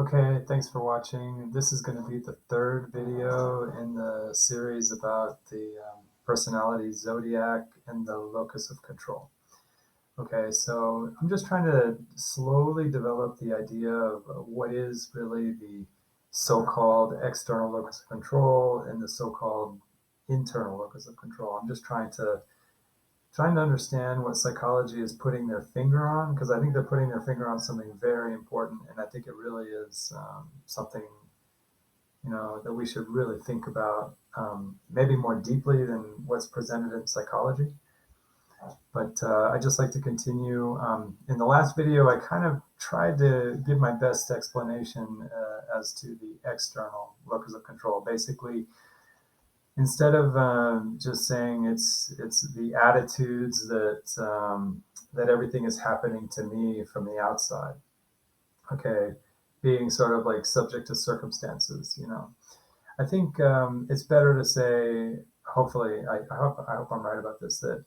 Okay, thanks for watching. This is going to be the third video in the series about the personality Zodiac and the Locus of Control. Okay, so I'm just trying to slowly develop the idea of what is really the so-called external locus of control and the so-called internal locus of control. I'm just trying to understand what psychology is putting their finger on, because I think they're putting their finger on something very important, and I think it really is something that we should really think about, maybe more deeply than what's presented in psychology. But I just like to continue. In the last video, I kind of tried to give my best explanation as to the external locus of control. Basically, instead of just saying it's the attitudes that everything is happening to me from the outside, okay, being sort of like subject to circumstances. I think it's better to say, hopefully, I hope I'm right about this, that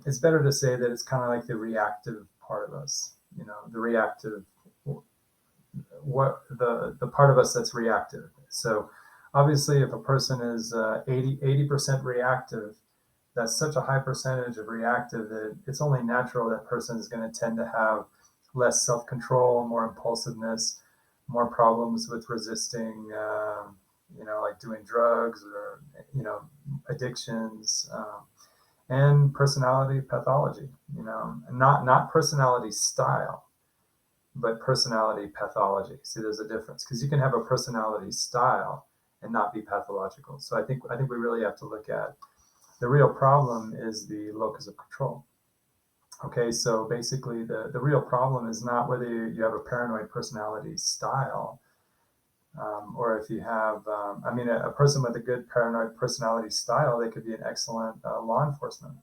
it's better to say that it's kind of like the reactive part of us, the reactive, the part of us that's reactive. So obviously, if a person is 80% reactive, that's such a high percentage of reactive that it's only natural that person is going to tend to have less self-control, more impulsiveness, more problems with resisting, like doing drugs or, addictions, and personality pathology, not personality style, but personality pathology. See, there's a difference, because you can have a personality style and not be pathological. So I think we really have to look at the real problem is the locus of control. Okay, so basically the real problem is not whether you have a paranoid personality style, or if you have, a person with a good paranoid personality style, they could be an excellent law enforcement,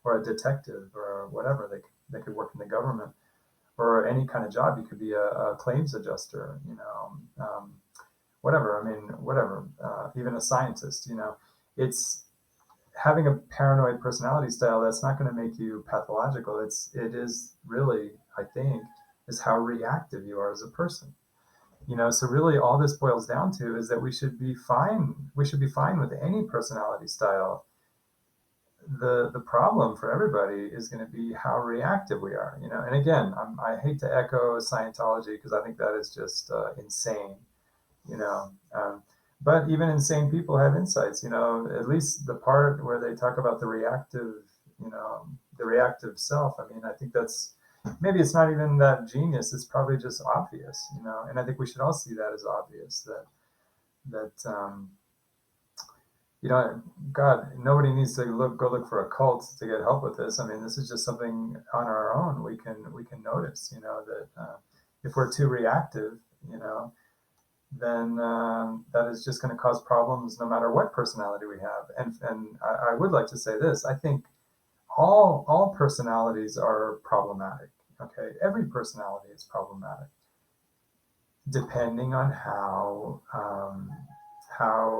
or a detective or whatever. They could work in the government or any kind of job. You could be a claims adjuster, whatever. Whatever. Even a scientist. It's having a paranoid personality style that's not going to make you pathological. It is really, I think, is how reactive you are as a person. So really all this boils down to is that we should be fine with any personality style. The problem for everybody is going to be how reactive we are. And again, I hate to echo Scientology, because I think that is just insane. you know. But even insane people have insights. At least the part where they talk about the reactive self. I think that's, maybe it's not even that genius. It's probably just obvious. And I think we should all see that as obvious. That God, nobody needs to go look for a cult to get help with this. This is just something on our own. We can notice. That if we're too reactive, then that is just going to cause problems no matter what personality we have. And I would like to say this: I think all personalities are problematic. Okay, every personality is problematic, depending on how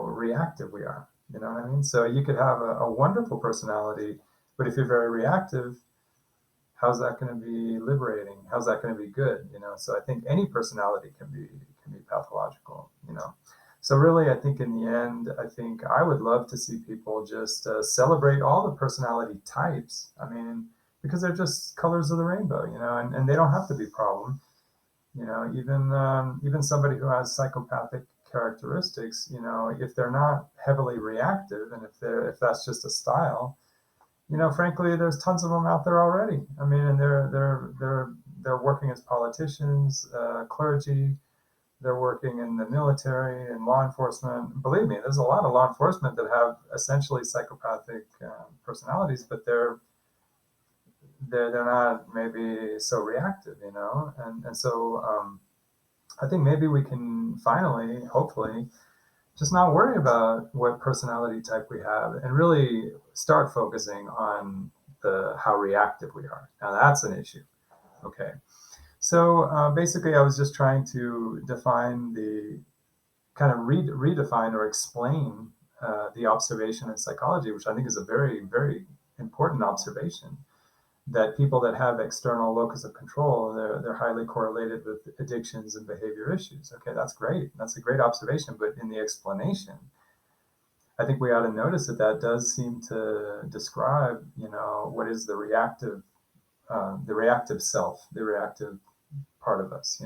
reactive we are. You know what I mean? So you could have a wonderful personality, but if you're very reactive, how's that going to be liberating? How's that going to be good? So I think any personality can be pathological. So really, I think in the end, I think I would love to see people just celebrate all the personality types. Because they're just colors of the rainbow. And they don't have to be problem. Even somebody who has psychopathic characteristics, if they're not heavily reactive, and if that's just a style, frankly, there's tons of them out there already. And they're working as politicians, clergy. They're working in the military and law enforcement. Believe me, there's a lot of law enforcement that have essentially psychopathic personalities, but they're not maybe so reactive. And so I think maybe we can finally, hopefully, just not worry about what personality type we have, and really start focusing on the how reactive we are. Now that's an issue. Okay. So basically, I was just trying to define the kind of redefine or explain the observation in psychology, which I think is a very, very important observation. that people that have external locus of control, they're highly correlated with addictions and behavior issues. Okay, that's great. That's a great observation. But in the explanation, I think we ought to notice that that does seem to describe, what is the reactive self, the reactive part of us.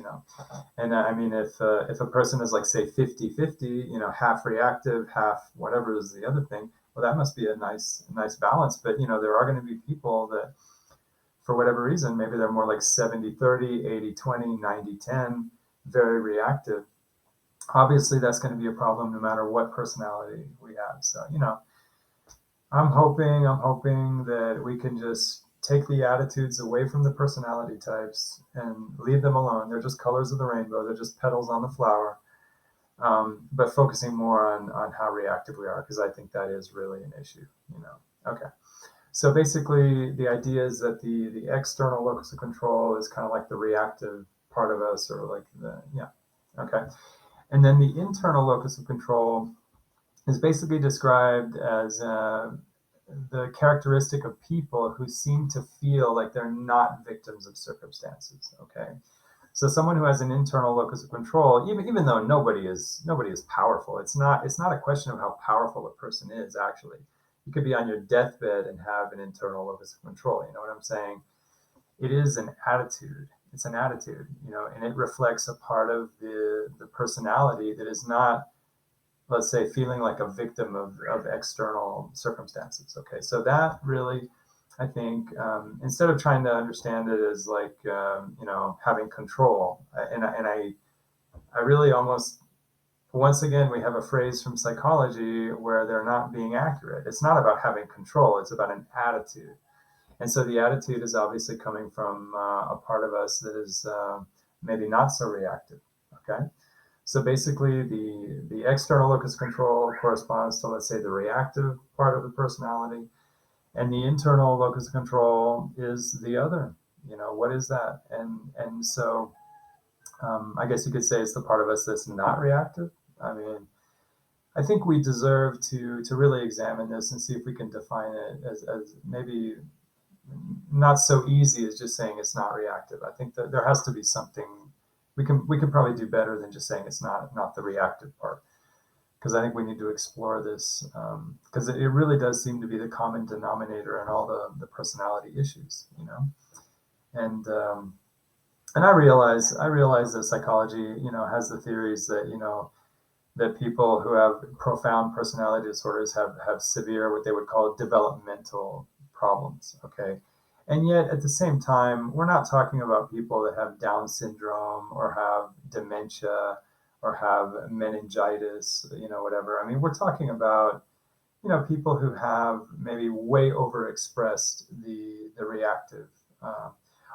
And I mean, if a person is like, say, 50-50, half reactive, half whatever is the other thing, well, that must be a nice balance. But there are going to be people that, for whatever reason, maybe they're more like 70-30, 80-20, 90-10, very reactive. Obviously, that's going to be a problem no matter what personality we have. So, I'm hoping that we can just take the attitudes away from the personality types and leave them alone. They're just colors of the rainbow. They're just petals on the flower. But focusing more on how reactive we are, because I think that is really an issue. Okay. So basically, the idea is that the external locus of control is kind of like the reactive part of us, or like okay. And then the internal locus of control is basically described as the characteristic of people who seem to feel like they're not victims of circumstances. Okay. So someone who has an internal locus of control, even though nobody is powerful, it's not a question of how powerful a person is. Actually, you could be on your deathbed and have an internal locus of control. You know what I'm saying? It is an attitude. It's an attitude, and it reflects a part of the personality that is not, let's say, feeling like a victim of external circumstances. Okay, so that really, I think, instead of trying to understand it as like, having control, and I really almost, once again, we have a phrase from psychology where they're not being accurate. It's not about having control, it's about an attitude. And so the attitude is obviously coming from a part of us that is maybe not so reactive. Okay. So basically, the external locus of control corresponds to, let's say, the reactive part of the personality, and the internal locus of control is the other. What is that? And so I guess you could say it's the part of us that's not reactive. I mean, I think we deserve to really examine this and see if we can define it as maybe not so easy as just saying it's not reactive. I think that there has to be something we can probably do better than just saying it's not the reactive part, because I think we need to explore this, because it really does seem to be the common denominator in all the personality issues. And I realize that psychology has the theories that that people who have profound personality disorders have severe, what they would call, developmental problems. Okay. And yet at the same time, we're not talking about people that have Down syndrome or have dementia or have meningitis, whatever. I mean, we're talking about, people who have maybe way overexpressed the reactive,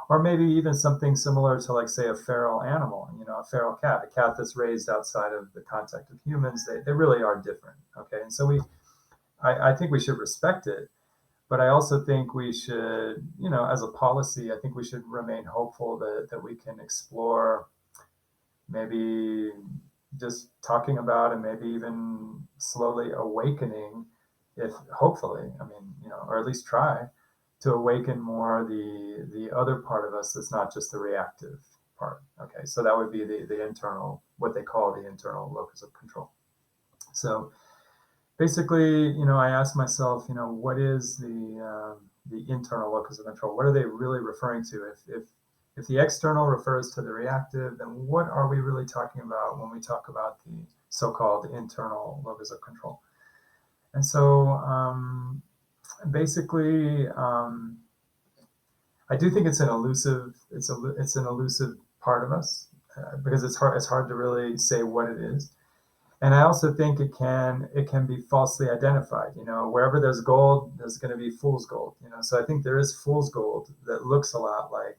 or maybe even something similar to, like, say, a feral animal, a feral cat, a cat that's raised outside of the contact of humans. They really are different. Okay. And so I think we should respect it, but I also think we should, as a policy, I think we should remain hopeful that we can explore, maybe just talking about, and maybe even slowly awakening, if hopefully, I mean, or at least try to awaken more the other part of us that's not just the reactive part. Okay, so that would be the internal, what they call the internal locus of control. So basically, I asked myself, what is the internal locus of control? What are they really referring to? If the external refers to the reactive, then what are we really talking about when we talk about the so-called internal locus of control? And so basically, I do think it's an elusive part of us, because it's hard to really say what it is. And I also think it can be falsely identified. Wherever there's gold, there's going to be fool's gold. So I think there is fool's gold that looks a lot like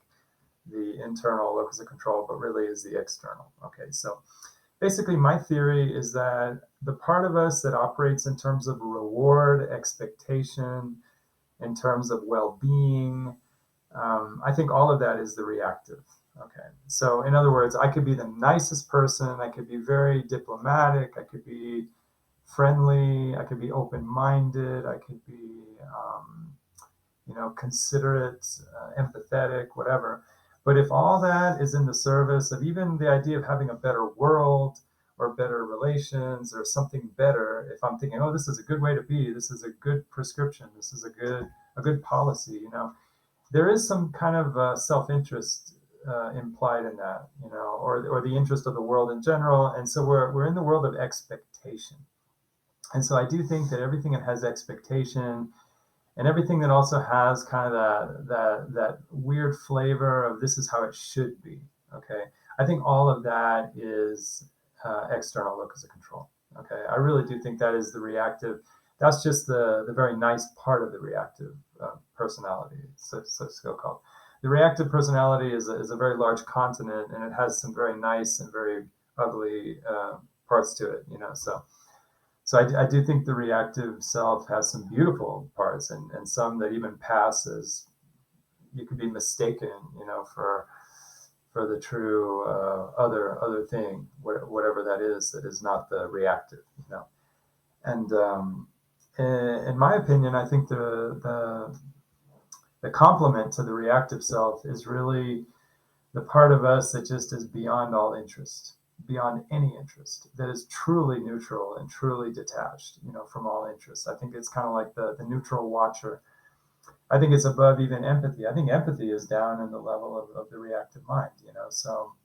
the internal locus of control, but really is the external. Okay, so basically my theory is that the part of us that operates in terms of reward, expectation, in terms of well-being, I think all of that is the reactive. Okay, so in other words, I could be the nicest person, I could be very diplomatic, I could be friendly, I could be open-minded, I could be considerate, empathetic, whatever. But if all that is in the service of even the idea of having a better world or better relations or something better, if I'm thinking, oh, this is a good way to be, this is a good prescription, this is a good policy, there is some kind of self-interest implied in that, or the interest of the world in general. And so we're in the world of expectation. And so I do think that everything that has expectation and everything that also has kind of that weird flavor of this is how it should be. Okay, I think all of that is external locus of control. Okay, I really do think that is the reactive. That's just the very nice part of the reactive personality, so called. The reactive personality is a very large continent, and it has some very nice and very ugly parts to it. So I do think the reactive self has some beautiful parts, and some that even pass as you could be mistaken, for the true other thing, whatever that is not the reactive. And in my opinion, I think the complement to the reactive self is really the part of us that just is beyond all interest, beyond any interest, that is truly neutral and truly detached, from all interest. I think it's kind of like the neutral watcher. I think it's above even empathy. I think empathy is down in the level of the reactive mind. So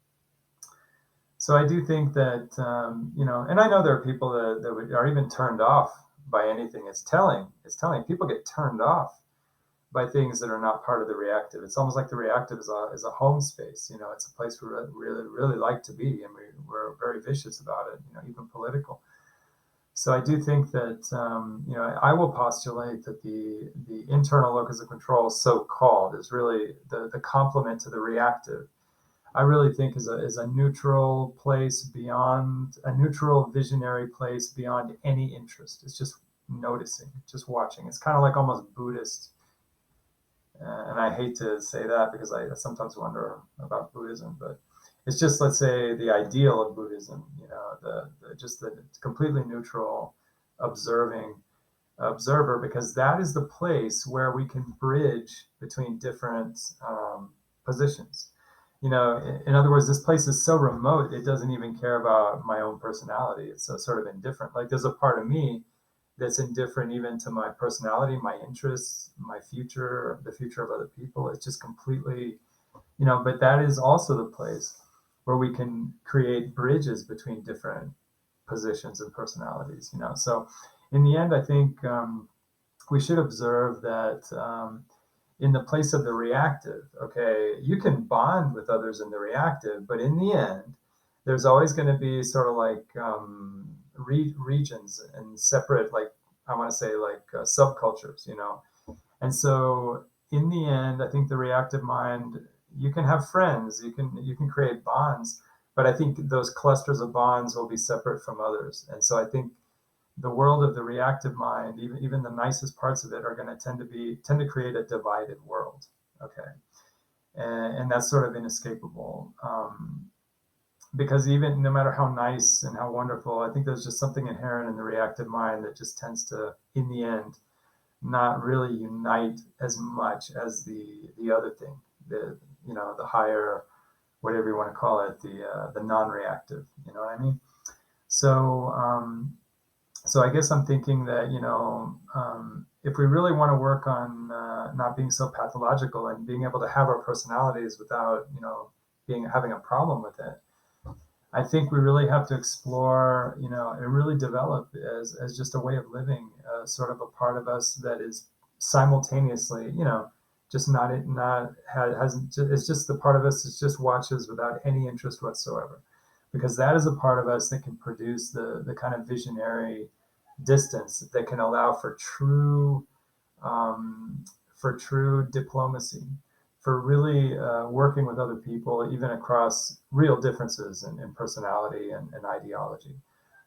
I do think that, and I know there are people that are even turned off by anything. It's telling people get turned off by things that are not part of the reactive. It's almost like the reactive is a home space. It's a place we really, really like to be, and we're very vicious about it, even political. So I do think that, I will postulate that the internal locus of control, so-called, is really the complement to the reactive. I really think is a neutral place beyond, a neutral visionary place beyond any interest. It's just noticing, just watching. It's kind of like almost Buddhist. And I hate to say that because I sometimes wonder about Buddhism, but it's just, let's say, the ideal of Buddhism, just the completely neutral observer, because that is the place where we can bridge between different positions. In other words, this place is so remote, it doesn't even care about my own personality. It's so sort of indifferent. Like there's a part of me that's indifferent even to my personality, my interests, my future, the future of other people. It's just completely, but that is also the place where we can create bridges between different positions and personalities. So in the end, I think we should observe that in the place of the reactive, okay, you can bond with others in the reactive, but in the end, there's always going to be sort of like regions and separate, like I want to say, like subcultures, And so in the end, I think the reactive mind, you can have friends, you can create bonds, but I think those clusters of bonds will be separate from others. And so I think the world of the reactive mind, even the nicest parts of it, are going to tend to create a divided world. Okay, and that's sort of inescapable. Because even no matter how nice and how wonderful, I think there's just something inherent in the reactive mind that just tends to, in the end, not really unite as much as the other thing, the higher, whatever you want to call it, the non-reactive. You know what I mean? So so I guess I'm thinking that if we really want to work on not being so pathological and being able to have our personalities without having a problem with it, I think we really have to explore, and really develop as just a way of living, sort of a part of us that is simultaneously, just it's just the part of us that just watches without any interest whatsoever, because that is a part of us that can produce the kind of visionary distance that can allow for true diplomacy, for really working with other people, even across real differences in personality and ideology.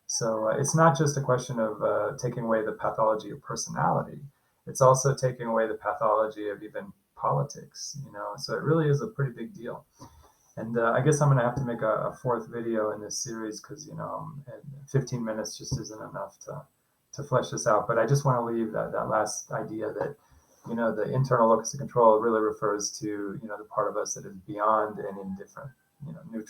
So it's not just a question of taking away the pathology of personality. It's also taking away the pathology of even politics, So it really is a pretty big deal. And I guess I'm going to have to make a fourth video in this series because, 15 minutes just isn't enough to flesh this out. But I just want to leave that last idea that the internal locus of control really refers to, the part of us that is beyond and indifferent, neutral.